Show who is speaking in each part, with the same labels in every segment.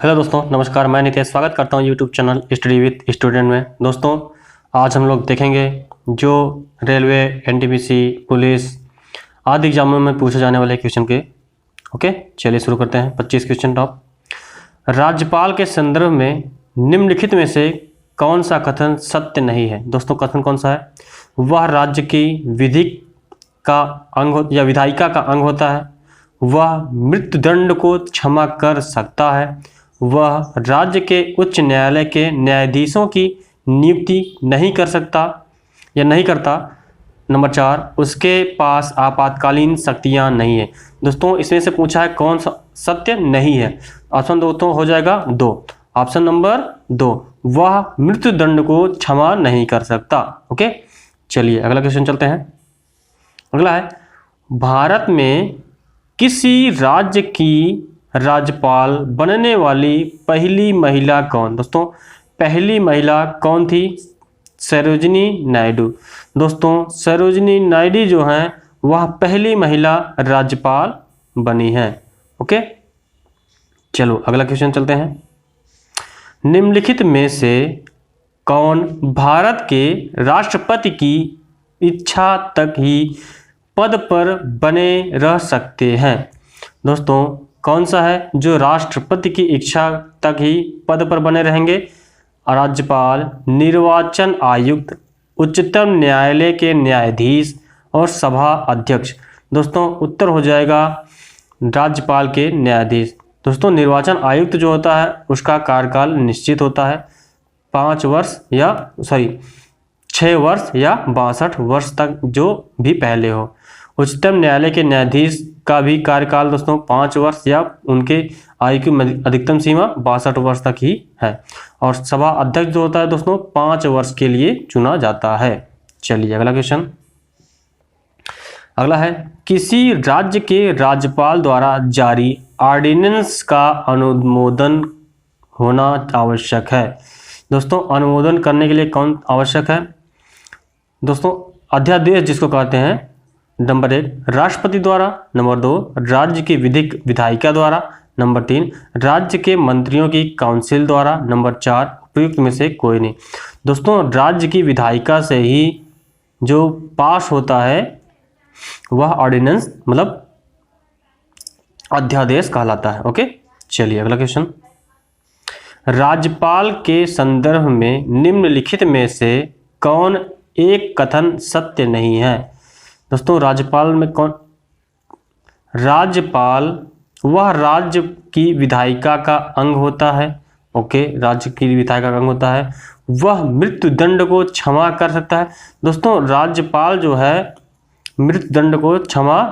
Speaker 1: Hello दोस्तों, नमस्कार। मैं नितेश स्वागत करता हूं YouTube channel study with student में। दोस्तों, आज हम लोग देखेंगे जो रेलवे, एनटीपीसी, पुलिस आदि एग्जामों में पूछे जाने वाले क्वेश्चन के। ओके, चलिए शुरू करते हैं। 25 क्वेश्चन टॉप। राज्यपाल के संदर्भ में निम्नलिखित में से कौन सा कथन सत्य नहीं है? दोस्तों, कथन कौन सा है? वह राज्य की विधि का अंग या विधायिका का अंग होता है। वह मृत्युदंड को क्षमा कर सकता है। वह राज्य के उच्च न्यायालय के न्यायाधीशों की नियुक्ति नहीं कर सकता या नहीं करता। नंबर 4, उसके पास आपातकालीन शक्तियां नहीं है। दोस्तों, इसमें से पूछा है कौन सा सत्य नहीं है। ऑप्शन दो तो हो जाएगा 2। ऑप्शन नंबर 2, वह मृत्युदंड को क्षमा नहीं कर सकता। ओके, चलिए अगला क्वेश्चन चलते हैं। अगला है, भारत में किसी राज्य की राज्यपाल बनने वाली पहली महिला कौन? दोस्तों, पहली महिला कौन थी? सरोजिनी नायडू। दोस्तों, सरोजिनी नायडू जो हैं वह पहली महिला राज्यपाल बनी हैं। ओके, चलो अगला क्वेश्चन चलते हैं। निम्नलिखित में से कौन भारत के राष्ट्रपति की इच्छा तक ही पद पर बने रह सकते हैं? दोस्तों, कौन सा है जो राष्ट्रपति की इच्छा तक ही पद पर बने रहेंगे? राज्यपाल, निर्वाचन आयुक्त, उच्चतम न्यायालय के न्यायाधीश और सभा अध्यक्ष। दोस्तों, उत्तर हो जाएगा राज्यपाल के न्यायाधीश। दोस्तों, निर्वाचन आयुक्त जो होता है उसका कार्यकाल निश्चित होता है 6 वर्ष या 62 वर्ष तक, जो भी पहले हो। उच्चतम न्यायालय के न्यायाधीश का भी कार्यकाल दोस्तों 5 वर्ष या उनके आयु की अधिकतम सीमा 62 वर्ष तक ही है। और सभा अध्यक्ष जो होता है दोस्तों 5 वर्ष के लिए चुना जाता है। चलिए अगला क्वेश्चन। अगला है, किसी राज्य के राज्यपाल द्वारा जारी ऑर्डिनेंस का अनुमोदन होना आवश्यक है। दोस्तों, अनुमोदन करने के लिए कौन आवश्यक है? दोस्तों, अध्यादेश जिसको कहते हैं। नंबर 1, राष्ट्रपति द्वारा। नंबर 2, राज्य की विधिक विधायिका द्वारा। नंबर 3, राज्य के मंत्रियों की काउंसिल द्वारा। नंबर 4, उपयुक्त में से कोई नहीं। दोस्तों, राज्य की विधायिका से ही जो पास होता है वह ऑर्डिनेंस मतलब अध्यादेश कहलाता है। ओके, चलिए अगला क्वेश्चन। राज्यपाल के संदर्भ में निम्नलिखित में से कौन एक कथन सत्य नहीं है? दोस्तों, राज्यपाल में कौन? राज्यपाल वह राज्य की विधायिका का अंग होता है। ओके, राज्य की विधायिका का अंग होता है। वह मृत्युदंड को क्षमा कर सकता है। दोस्तों, राज्यपाल जो है मृत्युदंड को क्षमा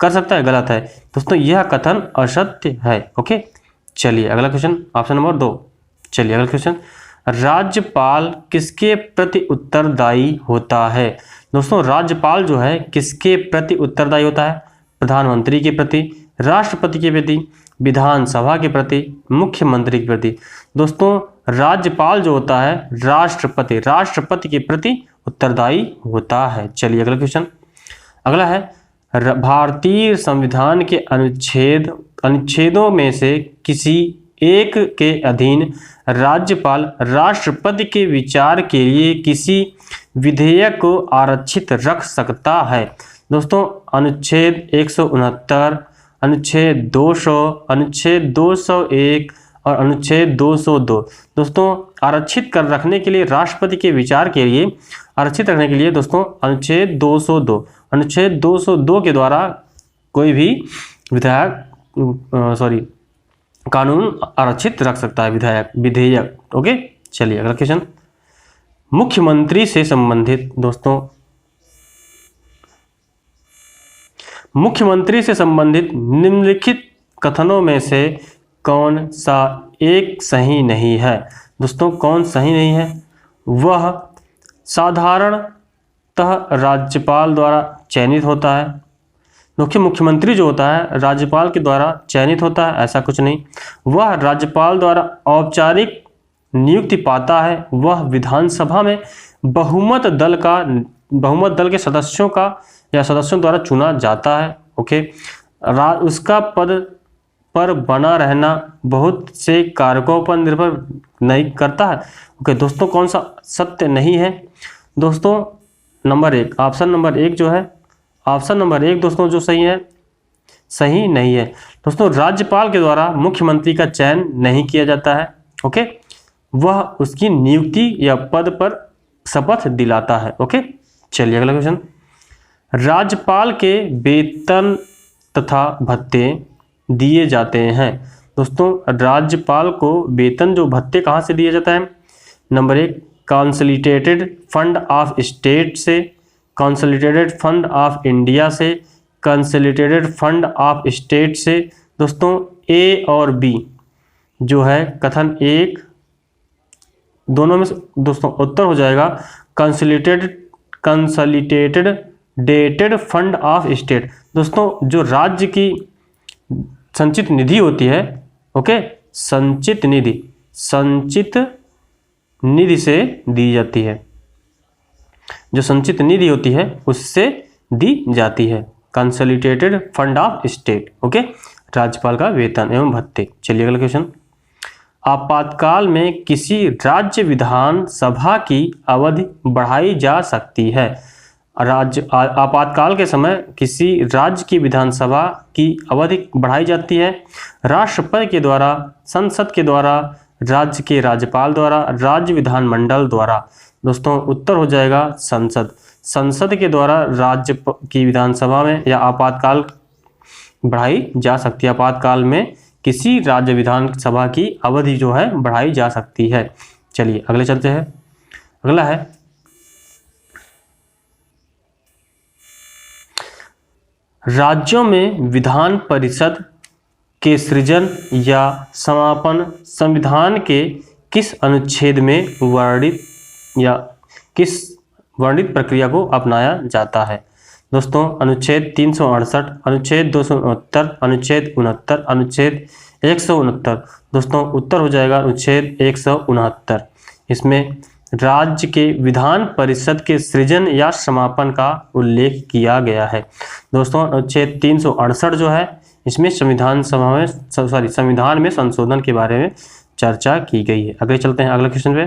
Speaker 1: कर सकता है, गलत है दोस्तों, यह कथन असत्य है। ओके, चलिए अगला क्वेश्चन, ऑप्शन नंबर 2। चलिए अगला क्वेश्चन, राज्यपाल किसके प्रति उत्तरदायी होता है? दोस्तों, राज्यपाल जो है किसके प्रति उत्तरदायी होता है? प्रधानमंत्री के प्रति, राष्ट्रपति के प्रति, विधानसभा के प्रति, मुख्यमंत्री के प्रति। दोस्तों, राज्यपाल जो होता है राष्ट्रपति के प्रति उत्तरदायी होता है। चलिए अगला क्वेश्चन। अगला है, भारतीय संविधान के अनुच्छेदों में से किसी एक के अधीन राज्यपाल राष्ट्रपति के विचार के लिए किसी विधेयक को आरक्षित रख सकता है? दोस्तों, अनुच्छेद 169, अनुच्छेद 200, अनुच्छेद 201 और अनुच्छेद 202। दोस्तों, आरक्षित कर रखने के लिए राष्ट्रपति के विचार के लिए आरक्षित रखने के लिए दोस्तों अनुच्छेद 202 के द्वारा कोई भी कानून आरक्षित रख सकता है, विधेयक। ओके, चलिए अगला क्वेश्चन। मुख्यमंत्री से संबंधित दोस्तों, मुख्यमंत्री से संबंधित निम्नलिखित कथनों में से कौन सा एक सही नहीं है? दोस्तों, कौन सही नहीं है? वह साधारणतः राज्यपाल द्वारा चयनित होता है। मुख्यमंत्री जो होता है राज्यपाल के द्वारा चयनित होता है, ऐसा कुछ नहीं। वह राज्यपाल द्वारा औपचारिक नियुक्ति पाता है। वह विधानसभा में बहुमत दल के सदस्यों द्वारा चुना जाता है। ओके, उसका पद पर बना रहना बहुत से कारकों पर निर्भर नहीं करता है। ओके दोस्तों, कौन सा सत्य नहीं है दोस्तों? नंबर 1, ऑप्शन नंबर 1 जो है, ऑप्शन नंबर 1 दोस्तों जो सही है, सही नहीं है दोस्तों। राज्यपाल के द्वारा मुख्यमंत्री का चयन नहीं किया जाता है। ओके, वह उसकी नियुक्ति या पद पर शपथ दिलाता है। ओके, चलिए अगला क्वेश्चन। राज्यपाल के वेतन तथा भत्ते दिए जाते हैं दोस्तों। राज्यपाल को वेतन जो भत्ते कहाँ से दिया जाता है? Number 1, consolidated fund of state से, कंसोलिडेटेड फंड ऑफ इंडिया से, कंसोलिडेटेड फंड ऑफ स्टेट से। दोस्तों ए और बी जो है कथन 1 दोनों में दोस्तों उत्तर हो जाएगा consolidated dated fund of state. दोस्तों जो राज्य की संचित निधि होती है, ओके, संचित निधि से दी जाती है, जो संचित निधि होती है उससे दी जाती है, consolidated fund of state. Okay, राज्यपाल का वेतन एवं भत्ते। चलिए अगला क्वेश्चन। आपातकाल में किसी राज्य विधानसभा की अवधि बढ़ाई जा सकती है। आपातकाल के समय किसी राज्य की विधानसभा की अवधि बढ़ाई जाती है राष्ट्रपति के द्वारा, संसद के द्वारा, राज्य के राज्यपाल द्वारा, राज्य विधानमंडल द्वारा। दोस्तों उत्तर हो जाएगा संसद के द्वारा राज्य की विधानसभा में या आपातकाल बढ़ाई जा सकती है। आपातकाल में किसी राज्य विधानसभा की अवधि जो है बढ़ाई जा सकती है। चलिए अगले चलते हैं। अगला है राज्यों में विधान परिषद के सृजन या समापन संविधान के किस अनुच्छेद में वर्णित प्रक्रिया को अपनाया जाता है? दोस्तों अनुच्छेद 368, अनुच्छेद 269, अनुच्छेद 69, अनुच्छेद 169। दोस्तों उत्तर हो जाएगा अनुच्छेद 169। इसमें राज्य के विधान परिषद के सृजन या समापन का उल्लेख किया गया है। दोस्तों अनुच्छेद 368 जो है इसमें संविधान में संशोधन के बारे में चर्चा की गई है। आगे चलते हैं अगला क्वेश्चन पे।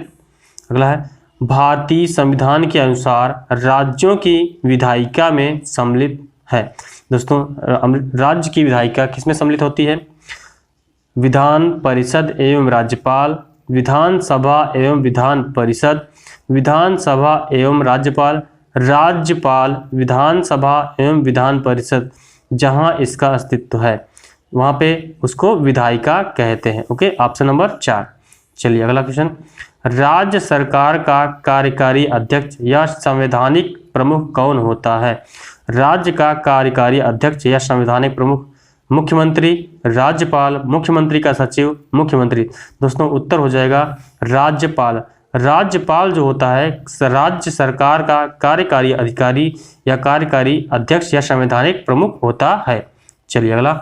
Speaker 1: अगला है भारतीय संविधान के अनुसार राज्यों की विधायिका में सम्मिलित है। दोस्तों राज्य की विधायिका किसमें सम्मिलित होती है? विधान परिषद एवं राज्यपाल, विधानसभा एवं विधान परिषद, विधानसभा एवं राज्यपाल, राज्यपाल, विधानसभा एवं विधान परिषद। जहां इसका अस्तित्व है वहां पे उसको विधायिका कहते हैं। Okay, option number 4। चलिए अगला क्वेश्चन। राज्य सरकार का कार्यकारी अध्यक्ष या संवैधानिक प्रमुख कौन होता है? राज्य का कार्यकारी अध्यक्ष या संवैधानिक प्रमुख मुख्यमंत्री, राज्यपाल, मुख्यमंत्री का सचिव, मुख्यमंत्री। दोस्तों उत्तर हो जाएगा राज्यपाल। राज्यपाल जो होता है राज्य सरकार का कार्यकारी अधिकारी या कार्यकारी अध्यक्ष या संवैधानिक प्रमुख होता है। चलिए अगला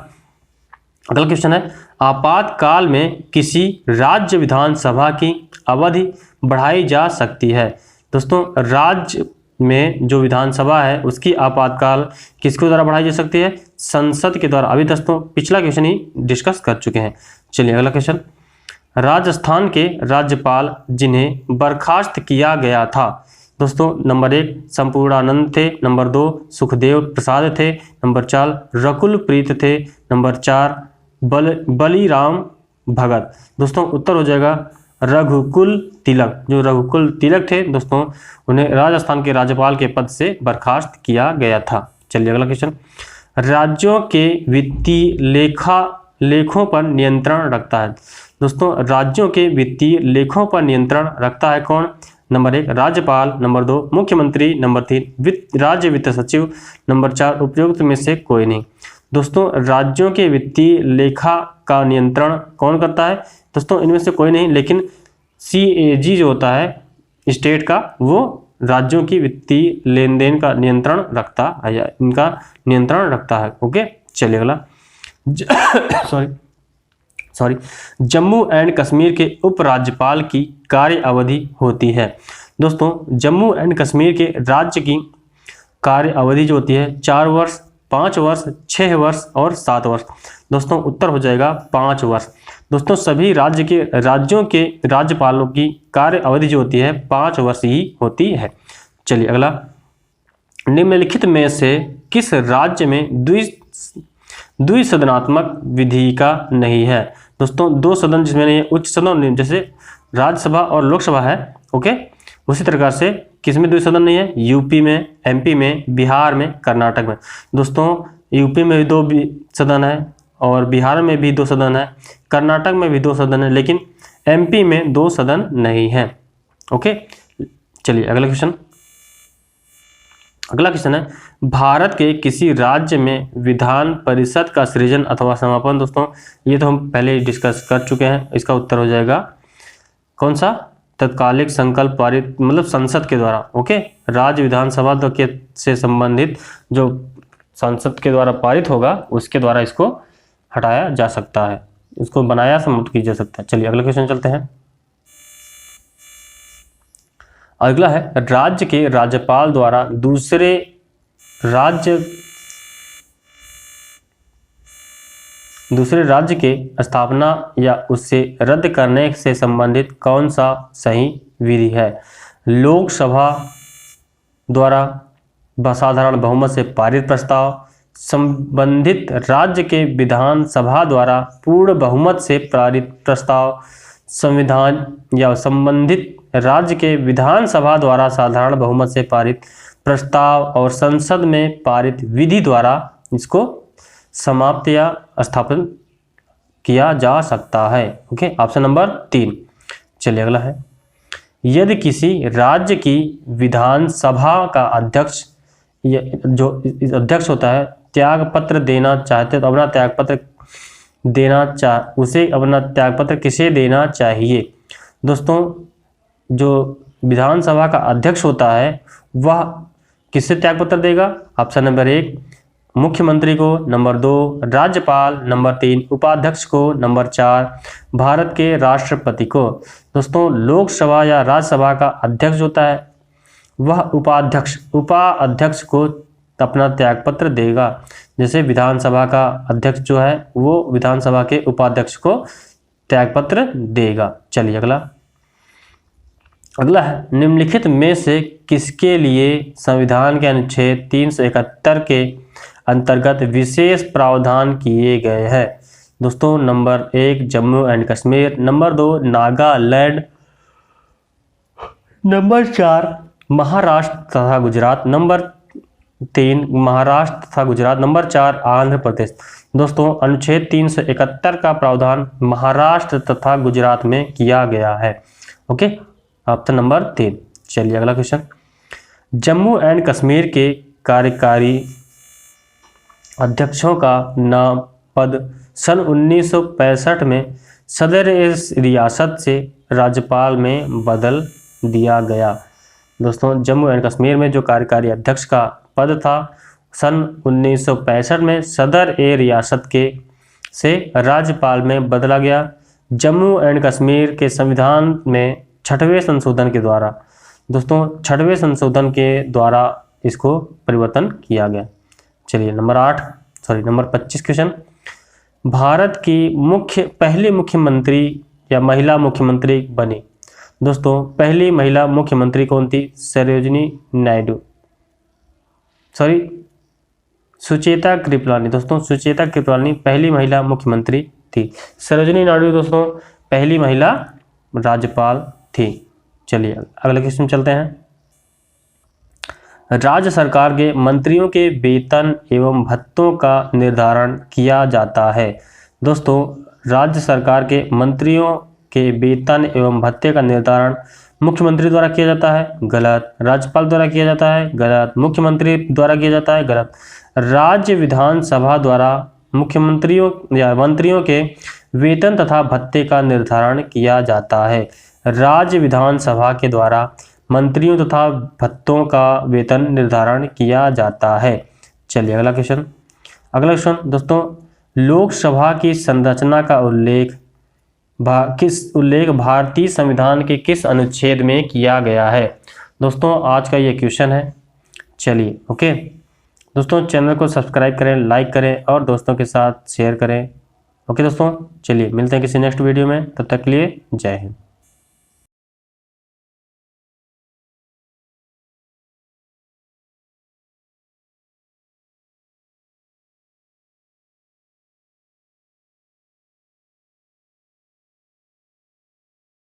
Speaker 1: क्वेश्चन है आपातकाल में किसी राज्य विधानसभा की अवधि बढ़ाई जा सकती है। दोस्तों राज्य में जो विधानसभा है उसकी आपातकाल किसके द्वारा बढ़ाई जा सकती है? संसद के द्वारा। अभी दोस्तों पिछला क्वेश्चन ही डिस्कस कर चुके हैं। चलिए अगला क्वेश्चन। राजस्थान के राज्यपाल जिन्हें बर्खास्त किया गया था। दोस्तों नंबर 1 संपूर्णानंद थे, नंबर 2 सुखदेव प्रसाद थे, नंबर 4 रकुल प्रीत थे, नंबर 4 बलीराम भगत। दोस्तों उत्तर हो जाएगा रघुकुल तिलक। जो रघुकुल तिलक थे दोस्तों उन्हें राजस्थान के राज्यपाल के पद से बर्खास्त किया गया था। चलिए अगला क्वेश्चन। राज्यों के वित्तीय लेखों पर नियंत्रण रखता है। दोस्तों राज्यों के वित्तीय लेखों पर नियंत्रण रखता है कौन? नंबर 1 राज्यपाल, नंबर 2 मुख्यमंत्री, नंबर 3 राज्य वित्त सचिव, नंबर 4 उपयुक्त में से कोई नहीं। दोस्तों राज्यों के वित्तीय लेखा का नियंत्रण कौन करता है? दोस्तों इनमें से कोई नहीं, लेकिन CAG जो होता है स्टेट का वो राज्यों की वित्तीय लेन देन का नियंत्रण रखता है या इनका नियंत्रण रखता है। ओके चलिए अगला सॉरी जम्मू एंड कश्मीर के उपराज्यपाल की कार्य अवधि होती है। दोस्तों जम्मू एंड कश्मीर के राज्य की कार्य अवधि जो होती है 4 वर्ष, 5 वर्ष, 6 वर्ष और 7 वर्ष। दोस्तों उत्तर हो जाएगा 5 वर्ष। दोस्तों सभी राज्यों के राज्यपालों की कार्य अवधि जो होती है 5 वर्ष ही होती है। चलिए अगला, निम्नलिखित में से किस राज्य में द्विसदनात्मक विधिका नहीं है? दोस्तों 2 सदन जिसमें नहीं है, उच्च सदन जैसे राज्यसभा और लोकसभा है, ओके, उसी प्रकार से किसमें द्विसदन नहीं है? यूपी में, एमपी में, बिहार में, कर्नाटक में। दोस्तों यूपी में भी 2 सदन है और बिहार में भी 2 सदन है, कर्नाटक में भी 2 सदन है, लेकिन एमपी में 2 सदन नहीं है। ओके, चलिए अगला क्वेश्चन। अगला क्वेश्चन है, भारत के किसी राज्य में विधान परिषद का सृजन अथवा समापन। दोस्तों ये तो हम पहले डिस्कस कर चुके हैं, इसका उत्तर हो जाएगा कौन सा? तत्कालिक संकल्प पारित, मतलब संसद के द्वारा। ओके, राज्य विधानसभा के से संबंधित जो संसद के द्वारा पारित होगा उसके द्वारा इसको हटाया जा सकता है, इसको बनाया समाप्त किया जा सकता है। चलिए अगला क्वेश्चन चलते हैं। अगला है, राज्य के राज्यपाल द्वारा दूसरे राज्य के स्थापना या उससे रद्द करने से संबंधित कौन सा सही विधि है? लोकसभा द्वारा साधारण बहुमत से पारित प्रस्ताव, संबंधित राज्य के विधानसभा द्वारा पूर्ण बहुमत से पारित प्रस्ताव, संविधान या संबंधित राज्य के विधानसभा द्वारा साधारण बहुमत से पारित प्रस्ताव और संसद में पारित विधि द्वारा इसको समाप्त या स्थापन किया जा सकता है। Okay, option number 3। चलिए अगला है, यदि किसी राज्य की विधानसभा का अध्यक्ष जो अध्यक्ष होता है त्यागपत्र देना चाहते तो अपना त्यागपत्र उसे अपना त्यागपत्र किसे देना चाहिए? दोस्तों जो विधानसभा का अध्यक्ष होता है वह किससे त्यागपत्र देगा? ऑप्शन नंबर 1 मुख्यमंत्री को, नंबर 2 राज्यपाल, नंबर 3 उपाध्यक्ष को, नंबर 4 भारत के राष्ट्रपति को। दोस्तों लोकसभा या राज्यसभा का अध्यक्ष होता है वह उपाध्यक्ष को अपना त्यागपत्र देगा। जैसे विधानसभा का अध्यक्ष जो है वो विधानसभा के उपाध्यक्ष को त्यागपत्र देगा। चलिए अगला है, निम्नलिखित में से किसके लिए संविधान के अनुच्छेद 371 के अंतर्गत विशेष प्रावधान किए गए हैं? दोस्तों number 1 Jammu and Kashmir, number 2 Nagaland, number 4 Maharashtra तथा गुजरात, नंबर 3 महाराष्ट्र तथा गुजरात, नंबर 4 आंध्र प्रदेश। दोस्तों अनुच्छेद 371 का प्रावधान महाराष्ट्र तथा गुजरात में किया गया है। Okay, option number 3। चलिए अगला क्वेश्चन, जम्मू एंड कश्मीर के कार्यकारी अध्यक्षों का नाम पद सन 1965 में सदर रियासत से राज्यपाल में बदल दिया गया। दोस्तों जम्मू एंड कश्मीर में जो कार्यकारी अध्यक्ष का पद था सन 1965 में सदर रियासत के से राज्यपाल में बदला गया। जम्मू एंड कश्मीर के संविधान में 6वें संशोधन के द्वारा, दोस्तों 6वें संशोधन के द्वारा इसको परिवर्तन किया गया। चलिए नंबर 25 क्वेश्चन, भारत की पहली मुख्यमंत्री या महिला मुख्यमंत्री बनी। दोस्तों पहली महिला मुख्यमंत्री कौन थी? सुचेता कृपलानी। दोस्तों सुचेता कृपलानी पहली महिला मुख्यमंत्री थी। सरोजिनी नायडू दोस्तों पहली महिला राज्यपाल थी। चलिए अगले क्वेश्चन चलते हैं। राज्य सरकार के मंत्रियों के वेतन एवं भत्तों का निर्धारण किया जाता है। दोस्तों राज्य सरकार के मंत्रियों के वेतन एवं भत्ते का निर्धारण मुख्यमंत्री द्वारा किया जाता है, गलत। राज्यपाल द्वारा किया जाता है, गलत। मुख्यमंत्री द्वारा किया जाता है, गलत। राज्य विधानसभा द्वारा मुख्यमंत्रियों या मंत्रियों के वेतन तथा भत्ते का निर्धारण किया जाता है। राज्य विधानसभा के द्वारा मंत्रियों तथा भत्तों का वेतन निर्धारण किया जाता है। चलिए अगला क्वेश्चन दोस्तों, लोकसभा की संरचना का उल्लेख भारतीय संविधान के किस अनुच्छेद में किया गया है? दोस्तों आज का ये क्वेश्चन है। चलिए ओके, दोस्तों चैनल को सब्सक्राइब करें, लाइक करें और दोस्तों के साथ शेयर करें। ओके दोस्तों, चलिए मिलते हैं किसी नेक्स्ट वीडियो में, तब तक के लिए जय हिंद।